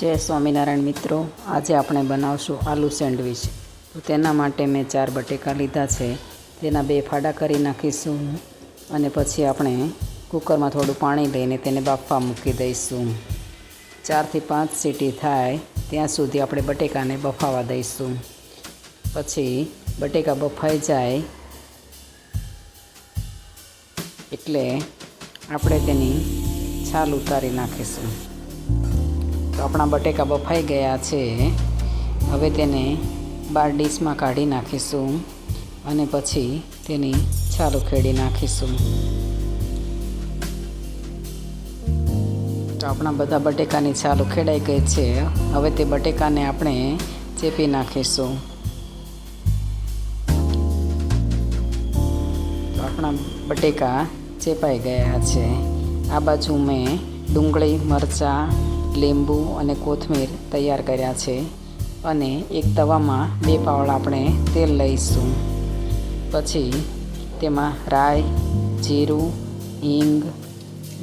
જય સ્વામિનારાયણ મિત્રો, આજે આપણે બનાવશું આલુ સેન્ડવિચ. તો તેના માટે મેં 4 બટેકા લીધા છે. તેના 2 ફાડા કરી નાખીશું અને પછી આપણે કુકરમાં થોડું પાણી લઈને તેને બાફવા મૂકી દઈશું. 4 થી 5 સીટી થાય ત્યાં સુધી આપણે બટેકાને બફાવા દઈશું. પછી બટેકા બફાઈ જાય એટલે આપણે તેની છાલ ઉતારી નાખીશું. તો આપણા બટેકા બફાઈ ગયા છે. હવે તેને 12 ડીશમાં કાઢી નાખીશું અને પછી તેની છાલ ઉખેડી નાખીશું. તો આપણા બધા બટેકાની છાલ ઉખેડાઈ ગઈ છે. હવે તે બટેકાને આપણે ચેપી નાખીશું. તો આપણા બટેકા ચેપાઈ ગયા છે. આ બાજુ મેં ડુંગળી, મરચાં, લીંબુ અને કોથમીર તૈયાર કર્યા છે અને એક તવામાં 2 પાવડા આપણે તેલ લઈશું. પછી તેમાં રાઈ, જીરું, હિંગ,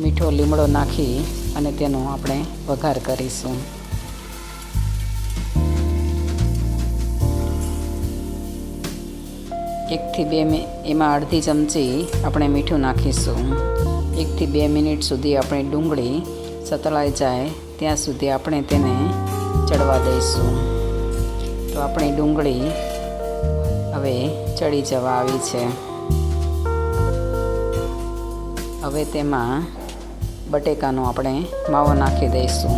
મીઠો લીમડો નાખી અને તેનો આપણે વઘાર કરીશું. એમાં અડધી ચમચી આપણે મીઠું નાખીશું. 1 થી 2 મિનિટ સુધી આપણે ડુંગળી સતળાઈ જાય ત્યાં સુધી આપણે તેને ચડવા દઈશું. તો આપણી ડુંગળી હવે ચડી જવા આવી છે. હવે તેમાં બટેકાનો આપણે માવો નાખી દઈશું.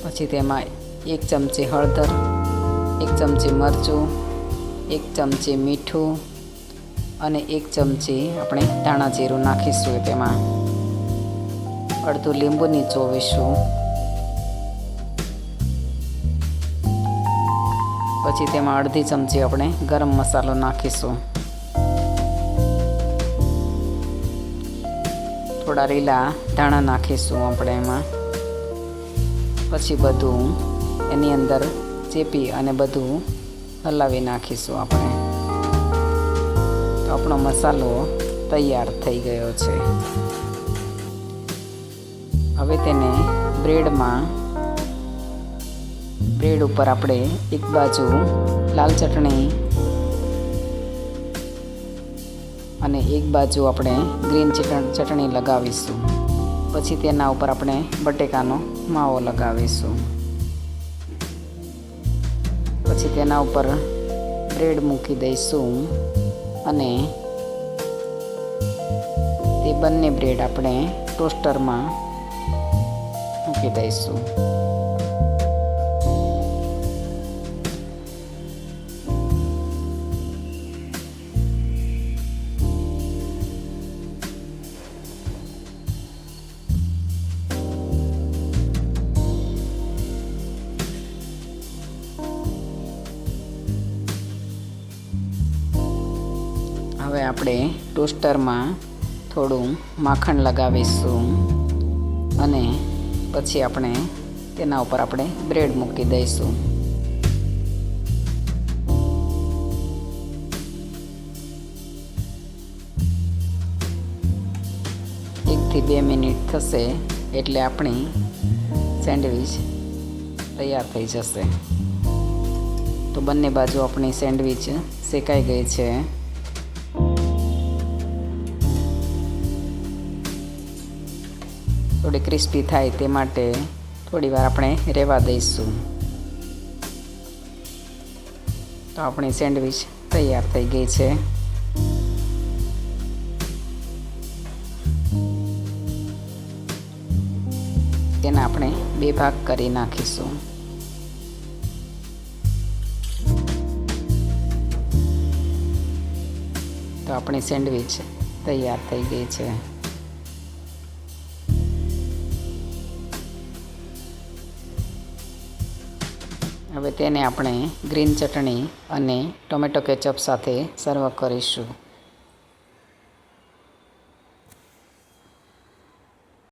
પછી તેમાં 1 ચમચી હળદર, 1 ચમચી મરચું, 1 ચમચી મીઠું અને 1 ચમચી આપણે ધાણા જીરું નાખીશું. તેમાં અડધું લીંબુ નીચોવીશું. પછી તેમાં અડધી ચમચી આપણે ગરમ મસાલો નાખીશું. થોડા લીલા ધાણા નાખીશું આપણે એમાં. પછી બધું એની અંદર ચેપી અને બધું હલાવી નાખીશું આપણે. તો આપણો મસાલો તૈયાર થઈ ગયો છે. હવે તેને બ્રેડ ઉપર આપણે એક બાજુ લાલ ચટણી અને એક બાજુ આપણે ગ્રીન ચટણી લગાવીશું. પછી તેના ઉપર આપણે બટેકાનો માવો લગાવીશું. પછી તેના ઉપર બ્રેડ મૂકી દઈશું અને તે બંને બ્રેડ આપણે ટોસ્ટરમાં મૂકી દઈશું. હવે આપણે ટોસ્ટરમાં થોડું માખણ લગાવીશું અને પછી આપણે તેના ઉપર આપણે બ્રેડ મૂકી દઈશું. 1 થી 2 મિનિટ થશે એટલે આપણી સેન્ડવિચ તૈયાર થઈ જશે. તો બંને બાજુ આપણી સેન્ડવિચ શેકાઈ ગઈ છે. થોડી ક્રિસ્પી થાય તે માટે થોડી વાર આપણે રહેવા દઈશું. તો આપણી સેન્ડવિચ તૈયાર થઈ ગઈ છે. તેના આપણે 2 ભાગ કરી નાખીશું. તો આપણી સેન્ડવિચ તૈયાર થઈ ગઈ છે. હવે તેને આપણે ગ્રીન ચટણી અને ટોમેટો કેચઅપ સાથે સર્વ કરીશું.